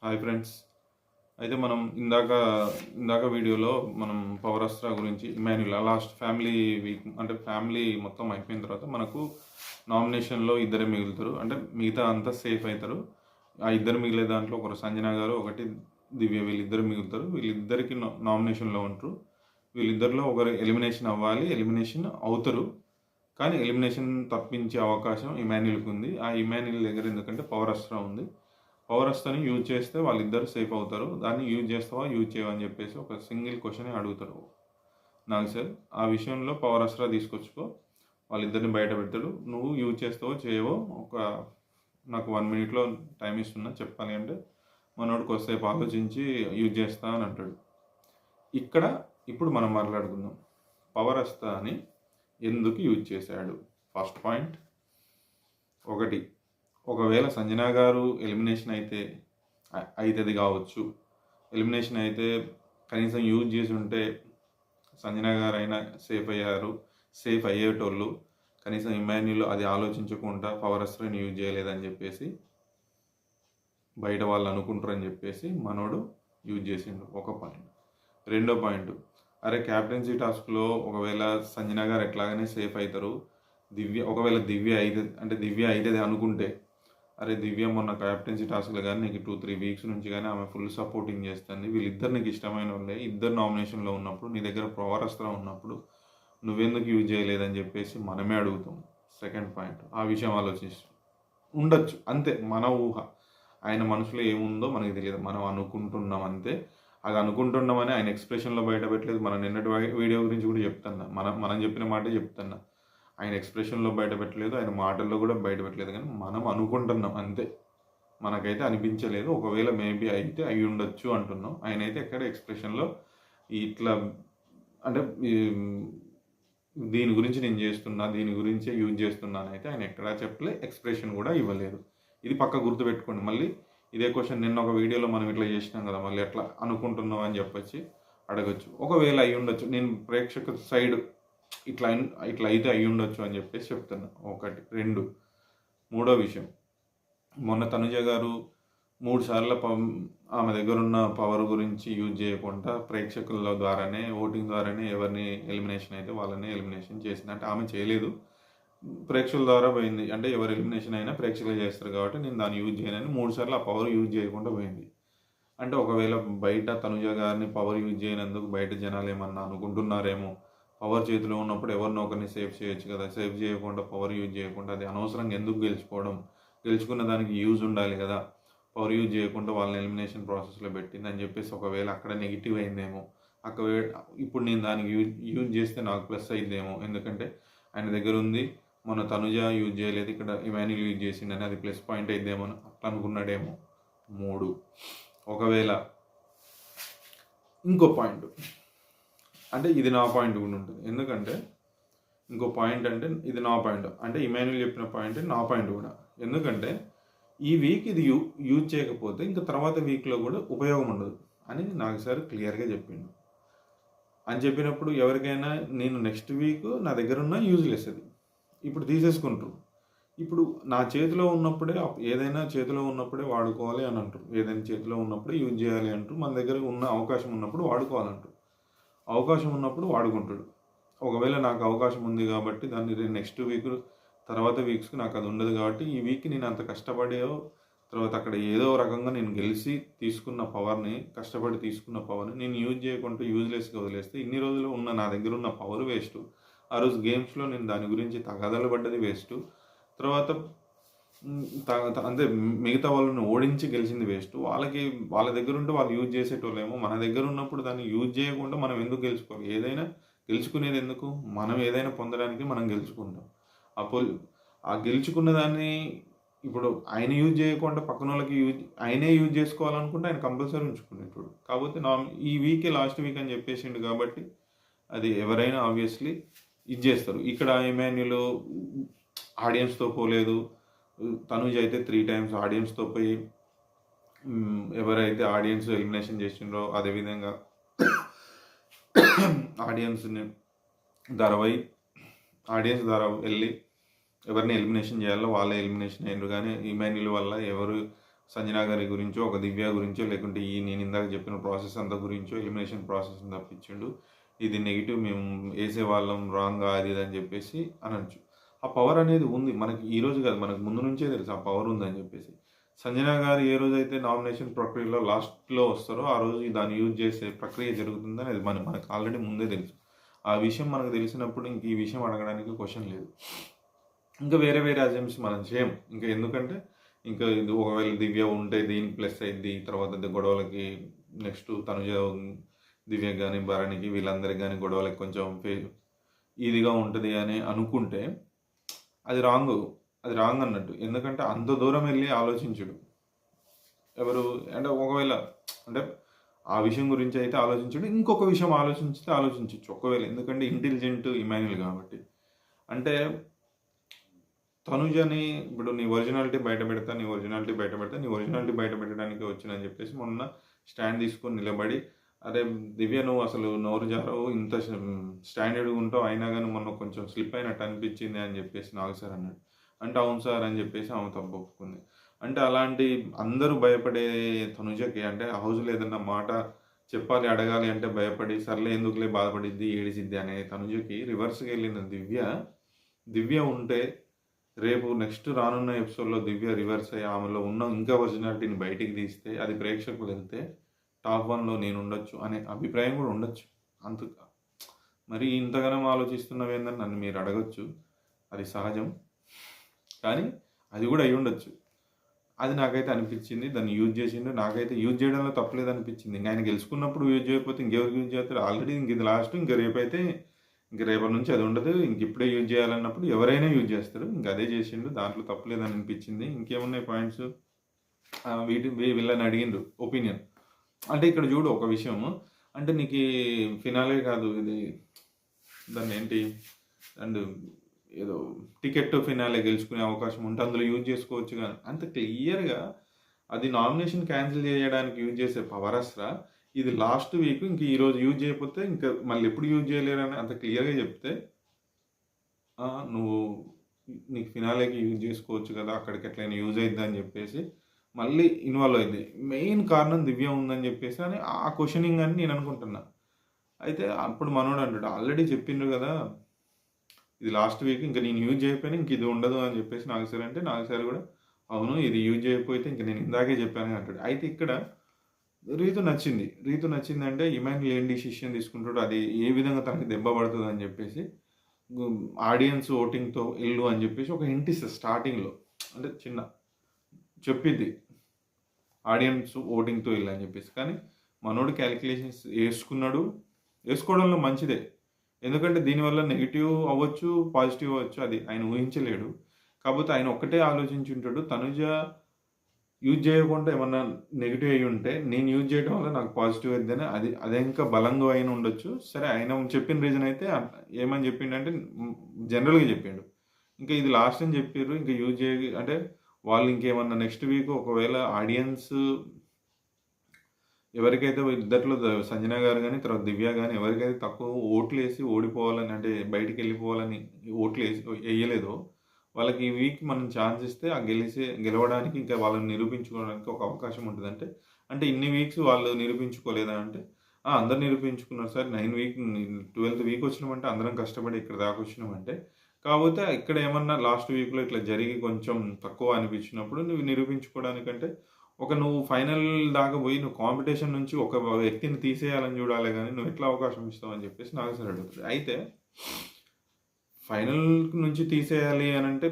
Hi friends. అయితే మనం ఇందాక వీడియోలో మనం పవర్ అస్త్రా గురించి ఇమాన్యుల్ లాస్ట్ ఫ్యామిలీ వీక్ అంటే ఫ్యామిలీ మొత్తం అయిపోయిన తర్వాత మనకు నామినేషన్లో ఇద్దరే మిగులుతారు. అంటే మిగతా అంతా సేఫ్ అవుతారు. ఆ ఇద్దరు మిగిలే దాంట్లో ఒకరు సంజన గారు, ఒకటి దివ్య, వీళ్ళిద్దరు మిగులుతారు. వీళ్ళిద్దరికి నామినేషన్లో ఉంటారు. వీళ్ళిద్దరిలో ఒకరు ఎలిమినేషన్ అవ్వాలి, ఎలిమినేషన్ అవుతారు. కానీ ఎలిమినేషన్ తప్పించే అవకాశం ఇమాన్యుల్కి ఉంది. ఆ ఇమాన్యుల్ దగ్గర ఎందుకంటే పవర్ అస్త్రా ఉంది. పవర్ అస్త్రాన్ని యూజ్ చేస్తే వాళ్ళిద్దరు సేఫ్ అవుతారు. దాన్ని యూజ్ చేస్తావా, యూజ్ చేయవా అని చెప్పేసి ఒక సింగిల్ క్వశ్చన్ అడుగుతారు నాకు సార్. ఆ విషయంలో పవర్ అస్త్రా తీసుకొచ్చుకో, వాళ్ళిద్దరిని బయట పెడతాడు. నువ్వు యూజ్ చేస్తావో చేయవో నాకు 1 మినిట్లో టైం ఇస్తున్నా చెప్పాలి అంటే మనోడు కొద్దిసేపు ఆలోచించి యూజ్ చేస్తా అని అంటాడు. ఇప్పుడు మనం మాట్లాడుకుందాం పవర్ అస్త్రాన్ని ఎందుకు యూజ్ చేశాడు. ఫస్ట్ పాయింట్, ఒకవేళ సంజన గారు ఎలిమినేషన్ అవుతుంది కావచ్చు. ఎలిమినేషన్ అయితే కనీసం యూజ్ చేసి ఉంటే సంజన గారు అయినా సేఫ్ అయ్యారు, సేఫ్ అయ్యేటోళ్ళు. కనీసం ఇమాన్యుల్ అది ఆలోచించకుండా పవర్ అస్త్రాన్ని యూజ్ చేయలేదని చెప్పేసి బయట వాళ్ళు అనుకుంటారని చెప్పేసి మనోడు యూజ్ చేసిండు. ఒక పాయింట్. రెండో పాయింట్, అరే క్యాప్టెన్సీ టాస్క్లో ఒకవేళ సంజన గారు ఎట్లాగనే సేఫ్ అవుతారు, ఒకవేళ దివ్య అవుతుంది అనుకుంటే, అరే దివ్య మొన్న క్యాప్టెన్సీ టాస్క్లో కానీ నీకు 2-3 వీక్స్ నుంచి కానీ ఆమె ఫుల్ సపోర్టింగ్ చేస్తుంది, వీళ్ళిద్దరు నీకు ఇష్టమైన వాళ్ళే, ఇద్దరు నామినేషన్లో ఉన్నప్పుడు నీ దగ్గర పవర్ అస్త్రం ఉన్నప్పుడు నువ్వెందుకు యూజ్ చేయలేదని చెప్పేసి మనమే అడుగుతాం. సెకండ్ పాయింట్, ఆ విషయం ఆలోచిస్తూ ఉండొచ్చు అంతే, మన ఊహ. ఆయన మనసులో ఏముందో మనకి తెలియదు, మనం అనుకుంటున్నాం అంతే. అది అనుకుంటున్నామని ఆయన ఎక్స్ప్రెషన్లో బయట పెట్టలేదు. మన నిన్నటి వీడియో గురించి కూడా చెప్తున్నా, మనం చెప్పిన మాటే చెప్తున్నా. ఆయన ఎక్స్ప్రెషన్లో బయట పెట్టలేదు, ఆయన మాటల్లో కూడా బయట పెట్టలేదు, కానీ మనం అనుకుంటున్నాం అంతే. మనకైతే అనిపించలేదు. ఒకవేళ మేబీ అయితే అయి ఉండొచ్చు అంటున్నాం. ఆయన అయితే ఎక్కడ ఎక్స్ప్రెషన్లో ఇట్లా అంటే దీని గురించి నేను చేస్తున్నా, దీని గురించే యూజ్ చేస్తున్నాను అయితే ఆయన ఎక్కడా చెప్పలే, ఎక్స్ప్రెషన్ కూడా ఇవ్వలేదు. ఇది పక్క గుర్తుపెట్టుకోండి. మళ్ళీ ఇదే క్వశ్చన్ నిన్న ఒక వీడియోలో మనం ఇట్లా చేసినాం కదా, మళ్ళీ ఎట్లా అనుకుంటున్నాం అని చెప్పొచ్చి అడగచ్చు. ఒకవేళ అయి ఉండొచ్చు, నేను ప్రేక్షక సైడ్ ఇట్లా అయితే అయి ఉండొచ్చు అని చెప్పేసి చెప్తున్నా. ఒకటి. రెండు, మూడో విషయం, మొన్న తనుజ గారు 3 సార్లు ఆమె దగ్గర ఉన్న పవర్ గురించి యూజ్ చేయకుండా ప్రేక్షకుల ద్వారానే, ఓటింగ్ ద్వారానే ఎవరిని ఎలిమినేషన్ అయితే వాళ్ళని ఎలిమినేషన్ చేసింది. అంటే ఆమె చేయలేదు, ప్రేక్షకుల ద్వారా పోయింది. అంటే ఎవరు ఎలిమినేషన్ అయినా ప్రేక్షకులు చేస్తారు కాబట్టి నేను దాన్ని యూజ్ చేయనని 3 సార్లు ఆ పవర్ యూజ్ చేయకుండా పోయింది. అంటే ఒకవేళ బయట తనుజ గారిని పవర్ యూజ్ చేయనందుకు బయట జనాలు ఏమన్నా అనుకుంటున్నారేమో, పవర్ చేతిలో ఉన్నప్పుడు ఎవరినో ఒకరిని సేవ్ చేయొచ్చు కదా, సేవ్ చేయకుండా పవర్ యూజ్ చేయకుండా అది అనవసరంగా ఎందుకు గెలుచుకున్న దానికి యూజ్ ఉండాలి కదా, పవర్ యూజ్ చేయకుండా వాళ్ళని ఎలిమినేషన్ ప్రాసెస్లో పెట్టింది అని చెప్పేసి ఒకవేళ అక్కడ నెగిటివ్ అయిందేమో. ఇప్పుడు నేను దానికి యూజ్ చేస్తే నాకు ప్లస్ అయిందేమో, ఎందుకంటే ఆయన దగ్గర ఉంది, మన తనుజ యూజ్ చేయలేదు, ఇక్కడ ఇమాన్యుల్ యూజ్ చేసిండని అది ప్లస్ పాయింట్ అయిద్దేమో అని అట్లా అనుకున్నాడేమో. 3, ఒకవేళ ఇంకో పాయింట్, అంటే ఇది నా పాయింట్ కూడా ఉంటుంది. ఎందుకంటే ఇంకో పాయింట్ అంటే ఇది నా పాయింట్, అంటే ఇమాన్యుల్ చెప్పిన పాయింట్ నా పాయింట్ కూడా. ఎందుకంటే ఈ వీక్ ఇది యూజ్ చేయకపోతే ఇంకా తర్వాత వీక్లో కూడా ఉపయోగం ఉండదు అని నాకు సార్ క్లియర్గా చెప్పిండు. అని చెప్పినప్పుడు ఎవరికైనా నేను నెక్స్ట్ వీక్ నా దగ్గర ఉన్న యూజ్లెస్ అది ఇప్పుడు తీసేసుకుంటారు. ఇప్పుడు నా చేతిలో ఉన్నప్పుడే, ఏదైనా చేతిలో ఉన్నప్పుడే వాడుకోవాలి అని అంటారు. ఏదైనా చేతిలో ఉన్నప్పుడే యూజ్ చేయాలి అంటారు. మన దగ్గర ఉన్న అవకాశం ఉన్నప్పుడు వాడుకోవాలంటారు. అవకాశం ఉన్నప్పుడు వాడుకుంటాడు. ఒకవేళ నాకు అవకాశం ఉంది కాబట్టి దాన్ని నెక్స్ట్ వీక్ తర్వాత వీక్స్కి నాకు అది ఉండదు కాబట్టి ఈ వీక్ నేను అంత కష్టపడేయో తర్వాత అక్కడ ఏదో రకంగా నేను గెలిచి కష్టపడి తీసుకున్న పవర్ని నేను యూజ్ చేయకుండా యూజ్లెస్గా వదిలేస్తే ఇన్ని రోజులు నా దగ్గర ఉన్న పవర్ వేస్ట్. ఆ రోజు గేమ్స్లో నేను దాని గురించి తగాదాలు పడ్డది వేస్ట్. తర్వాత అంటే మిగతా వాళ్ళని ఓడించి గెలిచింది వేస్ట్. వాళ్ళ దగ్గర ఉంటే వాళ్ళు యూజ్ చేసేటోళ్ళేమో, మన దగ్గర ఉన్నప్పుడు దాన్ని యూజ్ చేయకుండా మనం ఎందుకు గెలుచుకోవాలి? ఏదైనా గెలుచుకునేది ఎందుకు? మనం ఏదైనా పొందడానికి మనం గెలుచుకుంటాం. ఆ గెలుచుకున్న దాన్ని ఇప్పుడు ఆయన యూజ్ చేయకుండా పక్కన వాళ్ళకి ఆయనే యూజ్ చేసుకోవాలనుకుంటే ఆయన కంపల్సరీ ఉంచుకునేటోడు. కాకపోతే ఈ వీకే లాస్ట్ వీక్ అని చెప్పేసిండు కాబట్టి అది ఎవరైనా ఆబ్వియస్లీ ఇది చేస్తారు. ఇక్కడ ఇమాన్యుల్ ఆడియన్స్తో పోలేదు, తనుజ్ అయితే 3 times ఆడియన్స్తో పోయి ఎవరైతే ఆడియన్స్ ఎలిమినేషన్ చేసిండ్రో అదేవిధంగా ఆడియన్స్ ద్వారా వెళ్ళి ఎవరిని ఎలిమినేషన్ చేయాలో వాళ్ళే ఎలిమినేషన్ అయ్యారు. కానీ ఇమాన్యుల్ వల్ల ఎవరు సంజన గారి గురించో ఒక దివ్య గురించో లేకుంటే ఈ నేను ఇందాక చెప్పిన ప్రాసెస్ అంతా గురించో ఎలిమినేషన్ ప్రాసెస్ తప్పించిండు, ఇది నెగిటివ్, మేము వేసే వాళ్ళం రాంగ్ అది ఇది అని చెప్పేసి అనొచ్చు. ఆ పవర్ అనేది ఉంది మనకి, ఈ రోజు కాదు మనకు ముందు నుంచే తెలుసు ఆ పవర్ ఉందని చెప్పేసి. సంజన గారు ఏ రోజైతే నామినేషన్ ప్రక్రియలో లాస్ట్లో వస్తారో ఆ రోజు దాన్ని యూజ్ చేసే ప్రక్రియ జరుగుతుందని అది మనకు ఆల్రెడీ ముందే తెలుసు. ఆ విషయం మనకు తెలిసినప్పుడు ఇంక ఈ విషయం అడగడానికి క్వశ్చన్ లేదు. ఇంకా వేరే వేరే అజంప్స్ మనం చేయం ఇంకా, ఎందుకంటే ఇంకా ఇది ఒకవేళ దివ్య ఉంటే దీనికి ప్లస్ అయింది, తర్వాత గొడవలకి నెక్స్ట్ తనుజ దివ్య కానీ భరణికి వీళ్ళందరికీ కానీ గొడవలకి కొంచెం ఇదిగా ఉంటుంది అని అనుకుంటే అది రాంగ్ అన్నట్టు. ఎందుకంటే అంత దూరం వెళ్ళి ఆలోచించుడు ఎవరు అంటే, ఒకవేళ అంటే ఆ విషయం గురించి అయితే ఆలోచించుడు, ఇంకొక విషయం ఆలోచించవచ్చు ఒకవేళ, ఎందుకంటే ఇంటెలిజెంట్ ఇమాన్యుల్ కాబట్టి. అంటే తనుజని ఇప్పుడు నీ ఒరిజినాలిటీ బయట పెడతా నీ ఒరిజినాలిటీ బయట పెట్టడానికి వచ్చినని చెప్పేసి మొన్న స్టాండ్ తీసుకొని నిలబడి, అరే దివ్య నువ్వు అసలు నోరు జారవు, ఇంత స్టాండర్డ్గా ఉంటావు, అయినా కానీ మొన్న కొంచెం స్లిప్ అయినట్టు అనిపించింది అని చెప్పేసి నాగ్ సార్ అన్నాడు. అంటే అవును సార్ అని చెప్పేసి ఆమె తప్పు ఒప్పుకుంది. అంటే అలాంటి అందరూ భయపడే తనుజకి, అంటే హౌస్లో ఏదన్నా మాట చెప్పాలి అడగాలి అంటే భయపడి సర్లే ఎందుకులే బాధపడిద్ది ఏడిసిద్ది అనే తనుజకి రివర్స్కి వెళ్ళిన దివ్య ఉంటే రేపు నెక్స్ట్ రానున్న ఎపిసోడ్లో దివ్య రివర్స్ అయ్యి ఆమెలో ఉన్న ఇంకా ఒరిజినాలిటీని బయటికి తీస్తే అది ప్రేక్షకులు వెళ్తే టాప్ 1లో నేను ఉండొచ్చు అనే అభిప్రాయం కూడా ఉండొచ్చు. మరి ఇంతగానం ఆలోచిస్తున్నవేందని నన్ను మీరు అడగచ్చు, అది సహజం, కానీ అది కూడా అయి ఉండొచ్చు. అది నాకైతే అనిపించింది, దాన్ని యూజ్ చేసిండు, నాకైతే యూజ్ చేయడంలో తప్పలేదు అనిపించింది. ఇంకా ఆయన గెలుచుకున్నప్పుడు యూజ్ చేయకపోతే ఇంకెవరికి యూజ్ చేస్తారు, ఆల్రెడీ ఇంక ఇది లాస్ట్, ఇంకా రేపైతే ఇంక రేపటి నుంచి అది ఉండదు, ఇంక ఇప్పుడే యూజ్ చేయాలన్నప్పుడు ఎవరైనా యూజ్ చేస్తారు, ఇంకా అదే చేసిండు, దాంట్లో తప్పలేదని అనిపించింది. ఇంకేమున్నాయి పాయింట్స్, వీళ్ళని అడిగిండు ఒపీనియన్. అంటే ఇక్కడ చూడు ఒక విషయము, అంటే నీకు ఫినాలే కాదు ఇది, దాన్ని ఏంటి అండ్ ఏదో టికెట్ ఫినాలే గెలుచుకునే అవకాశం ఉంటే అందులో యూజ్ చేసుకోవచ్చు, కానీ అంత క్లియర్గా అది నామినేషన్ క్యాన్సిల్ చేయడానికి యూజ్ చేసే పవర్ అసలు ఇది లాస్ట్ వీక్ ఇంక ఈరోజు యూజ్ చేయకపోతే ఇంకా మళ్ళీ ఎప్పుడు యూజ్ చేయలేరని అంత క్లియర్గా చెప్తే, నువ్వు నీకు ఫినాలేకి యూజ్ చేసుకోవచ్చు కదా, అక్కడికి ఎట్లయినా యూజ్ అవుద్ది అని చెప్పేసి మళ్ళీ ఇన్వాల్వ్ అయింది. మెయిన్ కారణం దివ్య ఉందని చెప్పేసి అని ఆ క్వశ్చనింగ్ అని నేను అనుకుంటున్నా. అయితే అప్పుడు మనోడు అంటాడు, ఆల్రెడీ చెప్పిండ్రు కదా ఇది లాస్ట్ వీక్, ఇంకా నేను యూజ్ చేయకపోయినా ఇంక ఇది ఉండదు అని చెప్పేసి నాగ్ సార్ అంటే, నాగ్ సార్ కూడా అవును ఇది యూజ్ చేయకపోతే ఇంక నేను ఇందాకే చెప్పాను అంటాడు. అయితే ఇక్కడ రీతు నచ్చింది అంటే ఇమాన్యుల్ ఏం డిసిషన్ తీసుకుంటాడు, అది ఏ విధంగా తనకి దెబ్బ పడుతుంది అని చెప్పేసి ఆడియన్స్ ఓటింగ్తో ఇల్లు అని చెప్పేసి ఒక హింట్ ఇస్తుంది స్టార్టింగ్లో, అంటే చిన్న చెప్పిద్ది ఆడియన్స్ ఓటింగ్తో ఇల్లు అని చెప్పేసి. కానీ మనోడు క్యాలిక్యులేషన్స్ వేసుకోవడంలో మంచిదే, ఎందుకంటే దీనివల్ల నెగిటివ్ అవ్వచ్చు పాజిటివ్ అవ్వచ్చు, అది ఆయన ఊహించలేడు. కాకపోతే ఆయన ఒక్కటే ఆలోచించి ఉంటాడు, తనుజ యూజ్ చేయకుండా ఏమన్నా నెగిటివ్ అయ్యి ఉంటే నేను యూజ్ చేయడం వల్ల నాకు పాజిటివ్ అయిద్దని అదే ఇంకా బలంగా అయిన ఉండొచ్చు. సరే ఆయన చెప్పిన రీజన్ అయితే ఏమని చెప్పిండంటే జనరల్గా చెప్పిండు, ఇంకా ఇది లాస్ట్ అని చెప్పారు, ఇంకా యూజ్ చేయ అంటే వాళ్ళు ఇంకేమన్నా నెక్స్ట్ వీక్ ఒకవేళ ఆడియన్స్ ఎవరికైతే ఇద్దట్లో సంజన గారు కానీ తర్వాత దివ్య కానీ ఎవరికైతే తక్కువ ఓట్లు వేసి ఓడిపోవాలని అంటే బయటికి వెళ్ళిపోవాలని ఓట్లు వేయలేదో వాళ్ళకి ఈ వీక్ మనం ఛాన్స్ ఇస్తే ఆ గెలవడానికి ఇంకా వాళ్ళని నిరూపించుకోవడానికి ఒక అవకాశం ఉంటుంది. అంటే ఇన్ని వీక్స్ వాళ్ళు నిరూపించుకోలేదా అంటే అందరు నిరూపించుకున్నారు సార్, 12th వీక్ వచ్చినామంటే అందరం కష్టపడి ఇక్కడ దాకా వచ్చినామంటే. కాకపోతే ఇక్కడ ఏమన్నా లాస్ట్ వీక్లో ఇట్లా జరిగి కొంచెం తక్కువ అనిపించినప్పుడు నువ్వు నిరూపించుకోవడానికంటే నువ్వు ఫైనల్ దాకా పోయి నువ్వు కాంపిటీషన్ నుంచి ఒక వ్యక్తిని తీసేయాలని చూడాలి, కానీ నువ్వు ఎట్లా అవకాశం ఇస్తావు అని చెప్పేసి నాగ్ సార్ అడుగుతాడు. అయితే ఫైనల్ నుంచి తీసేయాలి అని అంటే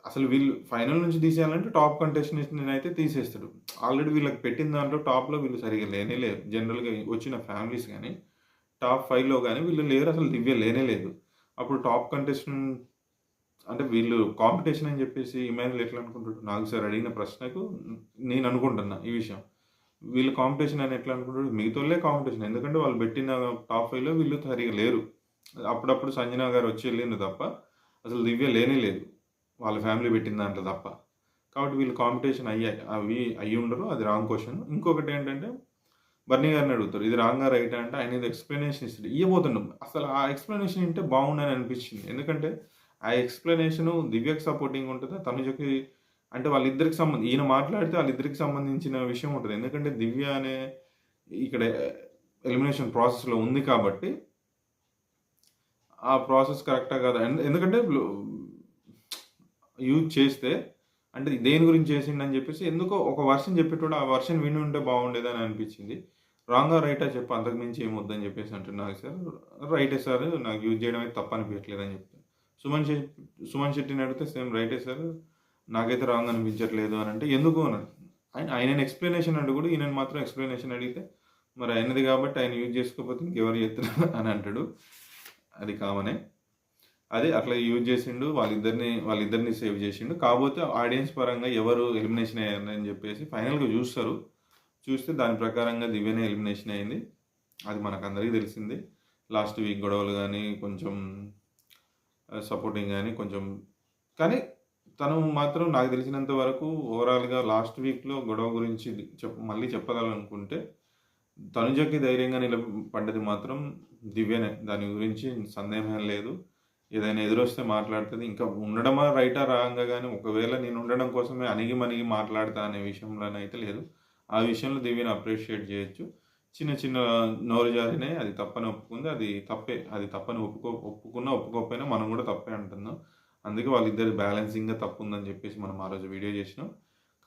అసలు వీళ్ళు ఫైనల్ నుంచి తీసేయాలంటే టాప్ కంటెస్టెంట్స్ని అయితే తీసేస్తాడు. ఆల్రెడీ వీళ్ళకి పెట్టిన దాంట్లో టాప్లో వీళ్ళు సరిగా లేరు, జనరల్గా వచ్చిన ఫ్యామిలీస్ కానీ టాప్ 5లో కానీ వీళ్ళు లేరు, అసలు దివ్య లేదు. అప్పుడు టాప్ కంటెస్టెంట్ అంటే వీళ్ళు కాంపిటీషన్ అని చెప్పేసి ఇమాన్యుల్ ఎట్లా అనుకుంటాడు, నాగ్ సార్ అడిగిన ప్రశ్నకు నేను అనుకుంటున్నా ఈ విషయం, వీళ్ళు కాంపిటీషన్ అని ఎట్లా అనుకుంటాడు, మిగతాలే కాంపిటీషన్, ఎందుకంటే వాళ్ళు పెట్టిన టాప్ 5లో వీళ్ళు సరిగా లేరు. అప్పుడప్పుడు సంజన గారు వచ్చి వెళ్ళింది తప్ప అసలు దివ్య లేదు వాళ్ళ ఫ్యామిలీ పెట్టిన దాంట్లో తప్ప. కాబట్టి వీళ్ళు కాంపిటీషన్ అయ్యి ఉండరు, అది రాంగ్ క్వశ్చన్. ఇంకొకటి ఏంటంటే బర్నీ గారిని అడుగుతారు ఇది రాంగా రైట్ అంటే ఆయన ఇది ఎక్స్ప్లెనేషన్ ఇస్తాడు, ఇవ్వబోతున్నాం. అసలు ఆ ఎక్స్ప్లెనేషన్ ఉంటే బాగుండని అనిపించింది, ఎందుకంటే ఆ ఎక్స్ప్లెనేషన్ దివ్యకి సపోర్టింగ్ ఉంటుందా తనుజకి అంటే వాళ్ళిద్దరికి ఈయన మాట్లాడితే వాళ్ళిద్దరికి సంబంధించిన విషయం ఉంటుంది. ఎందుకంటే దివ్య అనే ఇక్కడ ఎలిమినేషన్ ప్రాసెస్‌లో ఉంది కాబట్టి, ఆ ప్రాసెస్ కరెక్టా కాదా? ఎందుకంటే యూజ్ చేస్తే అంటే దేని గురించి చేసిండని చెప్పేసి ఎందుకో ఒక వర్షన్ చెప్పేటోడు ఆ వర్షన్ విని ఉంటే బాగుండేదని అనిపించింది. రాంగా రైటా చెప్పు, అంతకు మించి ఏమొద్దని చెప్పేసి అంటున్నారు సార్. రైటే సార్, నాకు యూజ్ చేయడం అయితే తప్పు అనిపించట్లేదని చెప్తాను. సుమన్ శెట్టిని అడిగితే సేమ్ రైటే సార్, నాకైతే రాంగ్ అనిపించట్లేదు అని అంటే ఎందుకు అన్నాడు. ఆయన ఎక్స్ప్లెనేషన్ అంటే కూడా ఈయన మాత్రం ఎక్స్ప్లెనేషన్ అడిగితే మరి ఆయనది కాబట్టి ఆయన యూజ్ చేసుకోకపోతే ఇంకెవరు చేస్తున్నారు అని అంటాడు. అది కామనే. అదే అట్లా యూజ్ చేసిండు, వాళ్ళిద్దరిని సేవ్ చేసిండు. కాకపోతే ఆడియన్స్ పరంగా ఎవరు ఎలిమినేషన్ అయ్యారని చెప్పేసి ఫైనల్గా చూస్తారు. చూస్తే దాని ప్రకారంగా దివ్యనే ఎలిమినేషన్ అయింది. అది మనకందరికీ తెలిసింది. లాస్ట్ వీక్ గొడవలు కానీ కొంచెం సపోర్టింగ్ కానీ కొంచెం, కానీ తను మాత్రం నాకు తెలిసినంత వరకు ఓవరాల్గా లాస్ట్ వీక్లో గొడవ గురించి మళ్ళీ చెప్పగలనుకుంటే తనుజకి ధైర్యంగా నిలబడ్డది మాత్రం దివ్యనే. దాని గురించి సందేహం లేదు. ఏదైనా ఎదురొస్తే మాట్లాడుతుంది. ఇంకా ఉండడమా రైటా రాంగా కానీ ఒకవేళ నేను ఉండడం కోసమే అణిగి మణిగి మాట్లాడతా అనే విషయంలోనైతే లేదు. ఆ విషయంలో దివ్యని అప్రిషియేట్ చేయొచ్చు. చిన్న చిన్న నోరు జారినాయి, అది తప్పని ఒప్పుకుంది. అది తప్పే, అది తప్పని ఒప్పుకున్నా ఒప్పుకోకపోయినా మనం కూడా తప్పే అంటున్నాం. అందుకే వాళ్ళిద్దరి బ్యాలెన్సింగ్గా తప్పు ఉందని చెప్పేసి మనం ఆ రోజు వీడియో చేసినాం.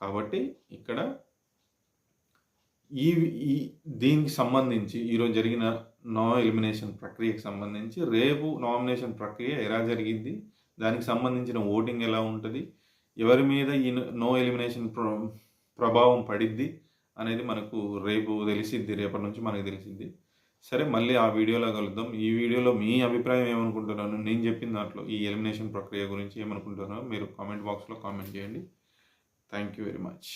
కాబట్టి ఇక్కడ ఈ దీనికి సంబంధించి ఈరోజు జరిగిన నో ఎలిమినేషన్ ప్రక్రియకి సంబంధించి రేపు నామినేషన్ ప్రక్రియ ఎలా జరిగింది, దానికి సంబంధించిన ఓటింగ్ ఎలా ఉంటుంది, ఎవరి మీద ఈ నో ఎలిమినేషన్ ప్రభావం పడిద్ది అనేది మనకు రేపు తెలిసిద్ది, రేపటి నుంచి మనకు తెలిసిద్ది. సరే, మళ్ళీ ఆ వీడియోలో కలుద్దాం. ఈ వీడియోలో మీ అభిప్రాయం ఏమనుకుంటున్నాను, నేను చెప్పిన దాంట్లో ఈ ఎలిమినేషన్ ప్రక్రియ గురించి ఏమనుకుంటున్నారో మీరు కామెంట్ బాక్స్లో కామెంట్ చేయండి. Thank you very much.